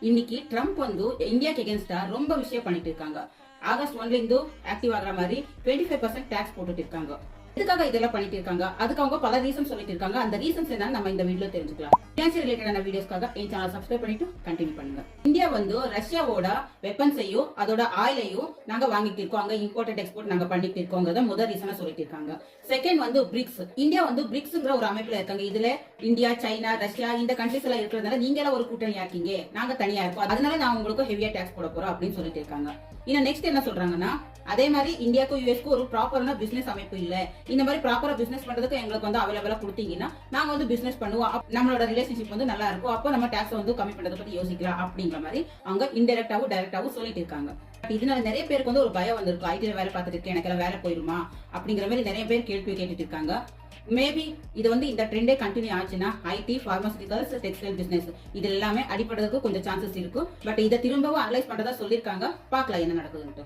இன்னைக்கு ட்ரம்ப் வந்து இந்தியாக்கு எகென்ஸ்டா ரொம்ப விஷயம் பண்ணிட்டு இருக்காங்க. ஆகஸ்ட் 1ல இருந்து ஆக்டிவ் ஆகுற மாதிரி 25% டாக்ஸ் போட்டுட்டு இருக்காங்க. எதுக்காக இதெல்லாம் பண்ணிட்டு இருக்காங்க? அதுக்கு அவங்க பல ரீசன் சொல்லிட்டு இருக்காங்க. அந்த ரீசன்ஸ் என்னன்னு நம்ம இந்த வீடியோல தெரிஞ்சுக்கலாம். ஃபினான்ஷியல் ரிலேட்டடான வீடியோஸ்க்காக என் சேனலை சப்ஸ்கிரைப் பண்ணிட்டு கண்டினியூ பண்ணுங்க. இந்தியா வந்து ரஷ்யாவோட வெப்பன்ஸையும் அதோட ஆயிலையும் நாங்க வாங்கிட்டு இருக்கோம், அங்க இம்போர்ட் எக்ஸ்போர்ட் நாங்க பண்ணிட்டு இருக்கோங்கிறத முதல் ரீசனா சொல்லிட்டு இருக்காங்க. செகண்ட் வந்து பிரிக்ஸ். இந்தியா வந்து பிரிக்ஸ்ங்கிற ஒரு அமைப்புல இருக்காங்க. இதுல இந்தியா, சைனா, ரஷ்யா இந்த கண்ட்ரிஸ் எல்லாம் இருக்கிறதுனால நீங்க எல்லாம் ஒரு கூட்டணியா இருக்கீங்க, நாங்க தனியா இருக்கோம், அதனால நான் உங்களுக்கு ஹெவியா டாக்ஸ் போட போறோம் அப்படின்னு சொல்லிட்டு இருக்காங்க. இன்னும் நெக்ஸ்ட் என்ன சொல்றாங்கன்னா, அதே மாதிரி இந்தியாவுக்கும் யூஎஸ்க்கு ஒரு ப்ராப்பரான பிசினஸ் அமைப்பு இல்ல, இந்த மாதிரி ப்ராப்பரா பிசினஸ் பண்றதுக்கு எங்களுக்கு வந்து அவைலபிளா கொடுத்தீங்கன்னா நாங்க வந்து பிசினஸ் பண்ணுவோம், நம்மளோட ரிலேஷன்ஷிப் வந்து நல்லா இருக்கும், அப்போ நம்ம டாக்ஸ் வந்து கம்மி பண்றதை பத்தி யோசிக்கலாம் அப்படிங்கிற மாதிரி அவங்க இன்டெரக்டாவும் டைரக்டாவும் சொல்லிட்டு இருக்காங்க. இதனால நிறைய பேருக்கு வந்து ஒரு பயம் வந்திருக்கு. ஐடில வேலை பார்த்துட்டு இருக்கேன், எனக்கு வேலை போயிருமா அப்படிங்கிற மாதிரி நிறைய பேர் கேள்வி கேட்டுட்டு இருக்காங்க. மேபி இது வந்து இந்த ட்ரெண்டே கண்டினியூ ஆச்சுன்னா ஐடி, பார்மசூட்டிகல்ஸ், டெக்ஸ்டைல் பிசினஸ் இது எல்லாமே அடிப்படுறதுக்கு கொஞ்சம் சான்சஸ் இருக்கு. பட் இதை திரும்பவும் அனலைஸ் பண்றதா சொல்லியிருக்காங்க. பார்க்கலாம் என்ன நடக்குதுன்ட்டு.